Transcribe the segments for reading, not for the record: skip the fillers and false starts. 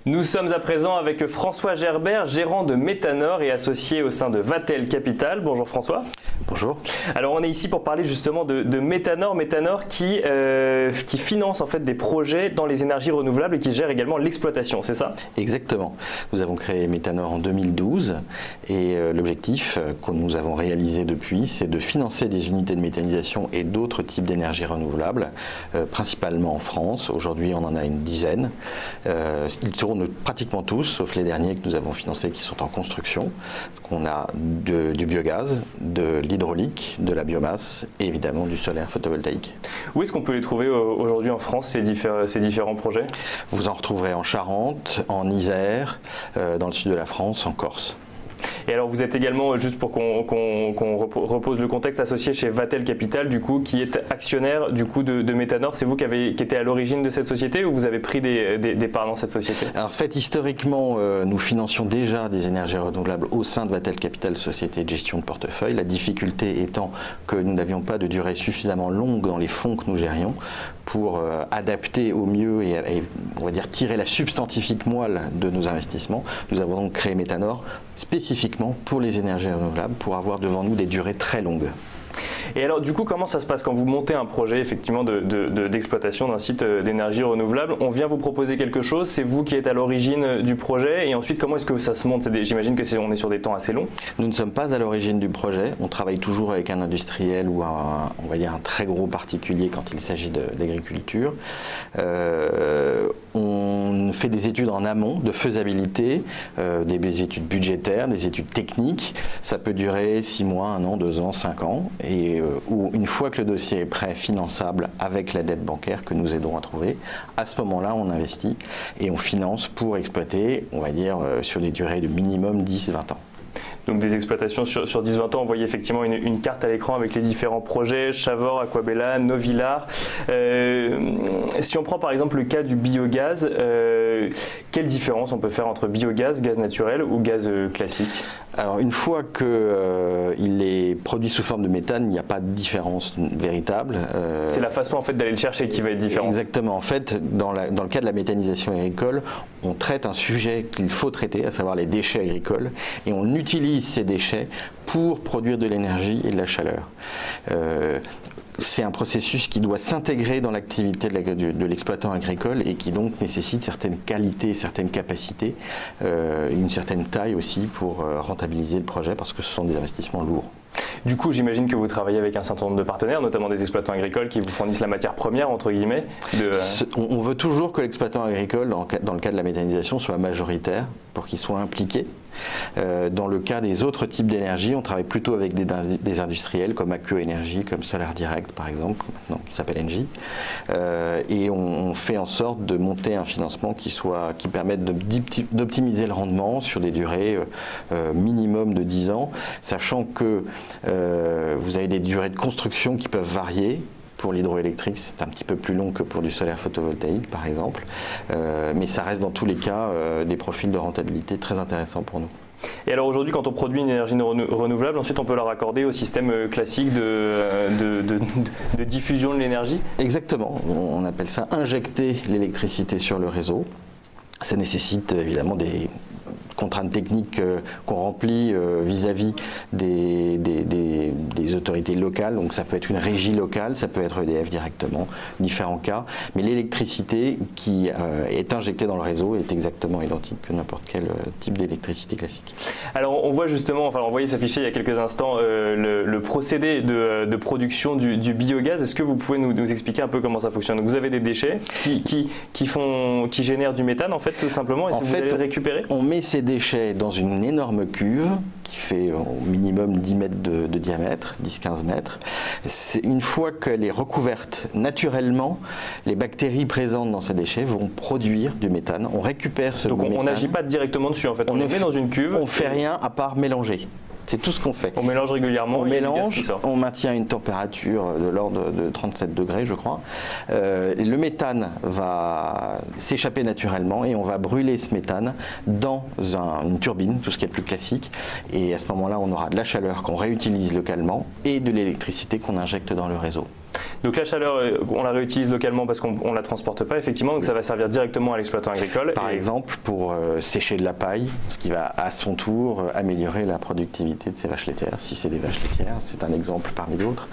Nous sommes à présent avec François Gerbert, gérant de Metanor et associé au sein de Vatel Capital. Bonjour François. Bonjour. Alors on est ici pour parler justement de Metanor. Metanor qui finance en fait des projets dans les énergies renouvelables et qui gère également l'exploitation, c'est ça? Exactement. Nous avons créé Metanor en 2012 et l'objectif que nous avons réalisé depuis, c'est de financer des unités de méthanisation et d'autres types d'énergies renouvelables, principalement en France. Aujourd'hui on en a une dizaine. Ils seront pratiquement tous, sauf les derniers que nous avons financés qui sont en construction. On a du biogaz, de l'hydraulique, de la biomasse et évidemment du solaire photovoltaïque. Où est-ce qu'on peut les trouver aujourd'hui en France, ces différents projets? Vous en retrouverez en Charente, en Isère, dans le sud de la France, en Corse. Et alors vous êtes également, juste pour qu'on repose le contexte, associé chez Vatel Capital, du coup, qui est actionnaire du coup de Metanor. C'est vous qui étiez à l'origine de cette société ou vous avez pris des parts dans cette société? Alors en fait, historiquement, nous financions déjà des énergies renouvelables au sein de Vatel Capital, société de gestion de portefeuille. La difficulté étant que nous n'avions pas de durée suffisamment longue dans les fonds que nous gérions pour adapter au mieux et on va dire tirer la substantifique moelle de nos investissements. Nous avons donc créé Metanor spécifiquement pour les énergies renouvelables, pour avoir devant nous des durées très longues. Et alors du coup, comment ça se passe quand vous montez un projet effectivement d'exploitation d'un site d'énergie renouvelable? On vient vous proposer quelque chose, c'est vous qui êtes à l'origine du projet, et ensuite comment est-ce que ça se monte? J'imagine que on est sur des temps assez longs. Nous ne sommes pas à l'origine du projet, on travaille toujours avec un industriel ou on va dire un très gros particulier quand il s'agit de l'agriculture. On fait des études en amont de faisabilité, des études budgétaires, des études techniques. Ça peut durer 6 mois, 1 an, 2 ans, 5 ans. Et où une fois que le dossier est prêt, finançable avec la dette bancaire que nous aidons à trouver, à ce moment-là, on investit et on finance pour exploiter, on va dire, sur des durées de minimum 10-20 ans. Donc des exploitations sur 10-20 ans, on voyait effectivement une carte à l'écran avec les différents projets, Chavor, Aquabella, Novillar. Si on prend par exemple le cas du biogaz, quelle différence on peut faire entre biogaz, gaz naturel ou gaz classique? Alors une fois qu'il est produit sous forme de méthane, il n'y a pas de différence véritable. C'est la façon en fait d'aller le chercher qui va être différente. Exactement. En fait, dans le cas de la méthanisation agricole, on traite un sujet qu'il faut traiter, à savoir les déchets agricoles, et on utilise ces déchets pour produire de l'énergie et de la chaleur. C'est un processus qui doit s'intégrer dans l'activité de l'exploitant agricole et qui donc nécessite certaines qualités, certaines capacités, une certaine taille aussi pour rentabiliser le projet parce que ce sont des investissements lourds. Du coup, j'imagine que vous travaillez avec un certain nombre de partenaires, notamment des exploitants agricoles qui vous fournissent la matière première, entre guillemets. On veut toujours que l'exploitant agricole, dans le cas de la méthanisation, soit majoritaire pour qu'il soit impliqué. Dans le cas des autres types d'énergie, on travaille plutôt avec des industriels comme Aqueux Énergie, comme Solar Direct par exemple, qui s'appelle Engie, et on fait en sorte de monter un financement qui permette d'optimiser le rendement sur des durées minimum de 10 ans, sachant que vous avez des durées de construction qui peuvent varier. Pour l'hydroélectrique, c'est un petit peu plus long que pour du solaire photovoltaïque, par exemple. Mais ça reste dans tous les cas des profils de rentabilité très intéressants pour nous. Et alors aujourd'hui, quand on produit une énergie renouvelable, ensuite on peut la raccorder au système classique de diffusion de l'énergie? Exactement. On appelle ça injecter l'électricité sur le réseau. Ça nécessite évidemment des contraintes techniques qu'on remplit vis-à-vis des autorités locales, donc ça peut être une régie locale, ça peut être EDF directement, différents cas, mais l'électricité qui est injectée dans le réseau est exactement identique que n'importe quel type d'électricité classique. Alors on voit justement, enfin on voyait s'afficher il y a quelques instants le procédé de production du biogaz. Est-ce que vous pouvez nous expliquer un peu comment ça fonctionne? Donc, vous avez des déchets qui génèrent du méthane en fait tout simplement, et vous allez le récupérer? On met ces déchets dans une énorme cuve qui fait au minimum 10 mètres de diamètre, 10-15 mètres. Une fois qu'elle est recouverte naturellement, les bactéries présentes dans ces déchets vont produire du méthane. On récupère ce méthane. Donc on n'agit pas directement dessus en fait, on le met dans une cuve. On ne fait rien à part mélanger. C'est tout ce qu'on fait. On mélange régulièrement. On mélange, on maintient une température de l'ordre de 37 degrés, je crois. Le méthane va s'échapper naturellement et on va brûler ce méthane dans une turbine, tout ce qui est le plus classique. Et à ce moment-là, on aura de la chaleur qu'on réutilise localement et de l'électricité qu'on injecte dans le réseau. Donc la chaleur, on la réutilise localement parce qu'on ne la transporte pas, effectivement, donc ça va servir directement à l'exploitant agricole. Par exemple, pour sécher de la paille, ce qui va à son tour améliorer la productivité de ces vaches laitières, si c'est des vaches laitières, c'est un exemple parmi d'autres.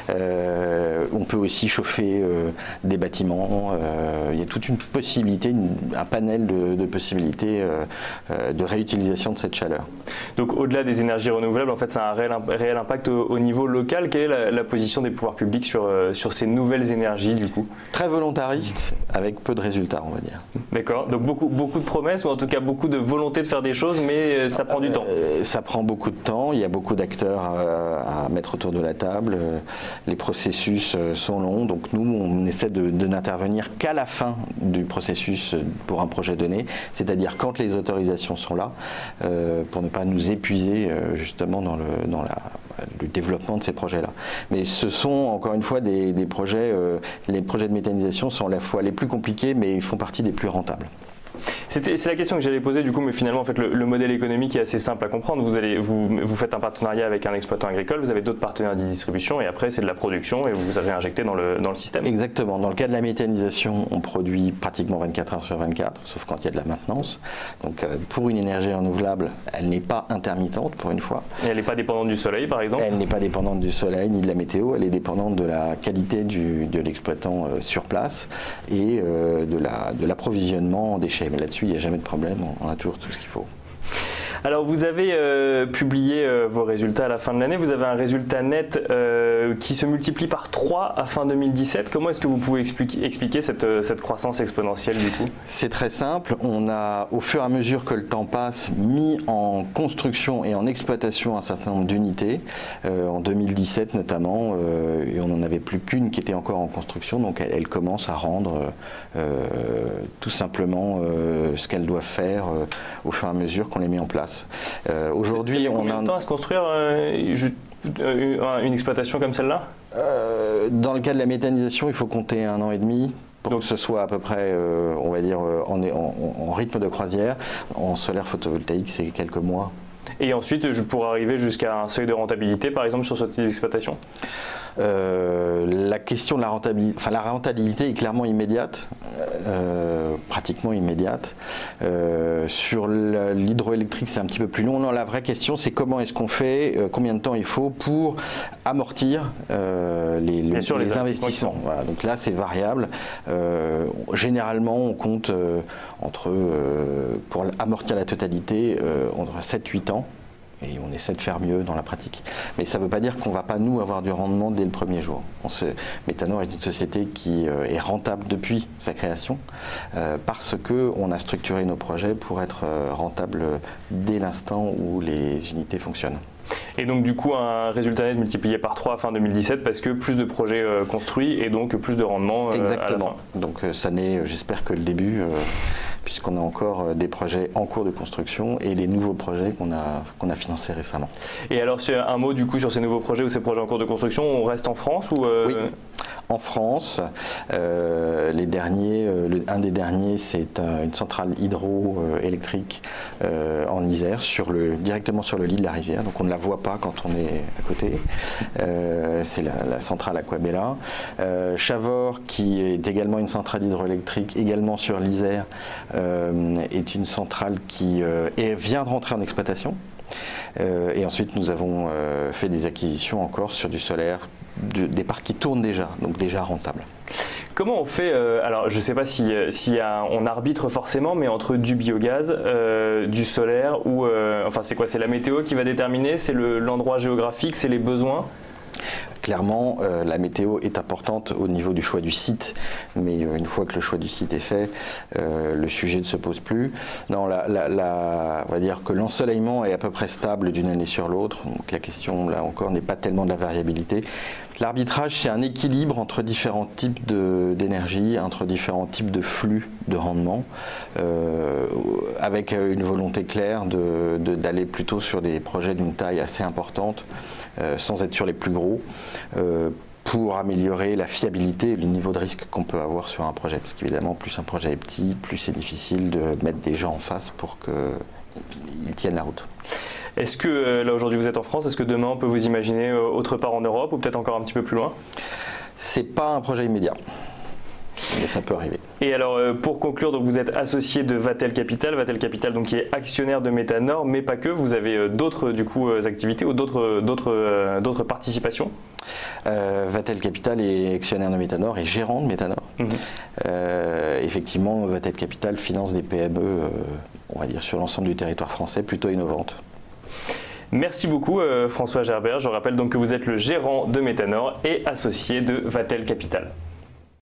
On peut aussi chauffer des bâtiments, il y a toute une possibilité, un panel de possibilités de réutilisation de cette chaleur. Donc au-delà des énergies renouvelables, en fait, ça a un réel impact au niveau local. Quelle est la position des pouvoirs publics sur ces nouvelles énergies du coup? Très volontariste, avec peu de résultats, on va dire. D'accord, donc beaucoup de promesses, ou en tout cas beaucoup de volonté de faire des choses, mais ça prend du temps. Ça prend beaucoup de temps, il y a beaucoup d'acteurs à mettre autour de la table, les processus sont longs, donc nous on essaie de n'intervenir qu'à la fin du processus pour un projet donné, c'est-à-dire quand les autorisations sont là, pour ne pas nous épuiser justement dans le développement de ces projets-là. Mais ce sont encore une fois des projets, les projets de méthanisation sont à la fois les plus compliqués, mais ils font partie des plus rentables. C'est la question que j'allais poser du coup, mais finalement en fait, le modèle économique est assez simple à comprendre. Vous faites un partenariat avec un exploitant agricole, vous avez d'autres partenaires de distribution et après c'est de la production et vous avez injecté dans le système. Exactement. Dans le cas de la méthanisation, on produit pratiquement 24 heures sur 24, sauf quand il y a de la maintenance. Donc pour une énergie renouvelable, elle n'est pas intermittente pour une fois. Et elle n'est pas dépendante du soleil par exemple? Elle n'est pas dépendante du soleil ni de la météo, elle est dépendante de la qualité de l'exploitant sur place et de l'approvisionnement en déchets. Mais là-dessus, il n'y a jamais de problème, on a toujours tout ce qu'il faut. Alors vous avez publié vos résultats à la fin de l'année, vous avez un résultat net qui se multiplie par 3 à fin 2017. Comment est-ce que vous pouvez expliquer cette croissance exponentielle du coup? C'est très simple, on a au fur et à mesure que le temps passe mis en construction et en exploitation un certain nombre d'unités, en 2017 notamment, et on n'en avait plus qu'une qui était encore en construction, donc elle commence à rendre tout simplement ce qu'elle doit faire au fur et à mesure qu'on les met en place. Aujourd'hui, on a combien de temps à se construire une exploitation comme celle-là? Dans le cas de la méthanisation, il faut compter 1 an et demi pour que ce soit à peu près, on va dire, en rythme de croisière. En solaire photovoltaïque, c'est quelques mois. Et ensuite, je pourrais arriver jusqu'à un seuil de rentabilité, par exemple, sur ce type d'exploitation? La question de la rentabilité est clairement immédiate, pratiquement immédiate. Sur l'hydroélectrique, c'est un petit peu plus long. Non, la vraie question, c'est comment est-ce qu'on fait, combien de temps il faut pour amortir les investissements. Voilà, donc là, c'est variable. Généralement, on compte pour amortir la totalité, entre 7-8 ans. Et on essaie de faire mieux dans la pratique. Mais ça ne veut pas dire qu'on ne va pas, nous, avoir du rendement dès le premier jour. Méthanor est une société qui est rentable depuis sa création, parce qu'on a structuré nos projets pour être rentable dès l'instant où les unités fonctionnent. Et donc du coup un résultat net multiplié par 3 à fin 2017 parce que plus de projets construits et donc plus de rendement. Exactement. À la fin. Donc ça n'est, j'espère, que le début, puisqu'on a encore des projets en cours de construction et des nouveaux projets qu'on a financés récemment. Et alors un mot du coup sur ces nouveaux projets ou ces projets en cours de construction, on reste en France ou Oui, en France. Un des derniers, c'est une centrale hydroélectrique en Isère, directement sur le lit de la rivière, donc on ne la voit pas quand on est à côté. C'est la centrale Aquabella. Chavor, qui est également une centrale hydroélectrique, également sur l'Isère, est une centrale qui vient de rentrer en exploitation. Et ensuite, nous avons fait des acquisitions encore sur du solaire, des parcs qui tournent déjà, donc déjà rentables. Comment on fait, alors je ne sais pas si on arbitre forcément, mais entre du biogaz, du solaire, ou enfin c'est quoi? C'est la météo qui va déterminer, c'est l'endroit géographique, c'est les besoins? Clairement, la météo est importante au niveau du choix du site, mais une fois que le choix du site est fait, le sujet ne se pose plus. Non, on va dire que l'ensoleillement est à peu près stable d'une année sur l'autre, donc la question là encore n'est pas tellement de la variabilité. L'arbitrage, c'est un équilibre entre différents types d'énergie, entre différents types de flux de rendement, avec une volonté claire d'aller plutôt sur des projets d'une taille assez importante, sans être sur les plus gros, pour améliorer la fiabilité et le niveau de risque qu'on peut avoir sur un projet. Parce qu'évidemment, plus un projet est petit, plus c'est difficile de mettre des gens en face pour qu'ils tiennent la route. Est-ce que, là aujourd'hui vous êtes en France, est-ce que demain on peut vous imaginer autre part en Europe ou peut-être encore un petit peu plus loin? C'est pas un projet immédiat. Mais ça peut arriver. Et alors, pour conclure, donc vous êtes associé de Vatel Capital. Vatel Capital, donc, qui est actionnaire de Metanor, mais pas que. Vous avez d'autres activités ou d'autres participations. Vatel Capital est actionnaire de Metanor et gérant de Metanor. Effectivement, Vatel Capital finance des PME, on va dire, sur l'ensemble du territoire français, plutôt innovantes. Merci beaucoup François Gerbert. Je rappelle donc que vous êtes le gérant de Metanor et associé de Vatel Capital.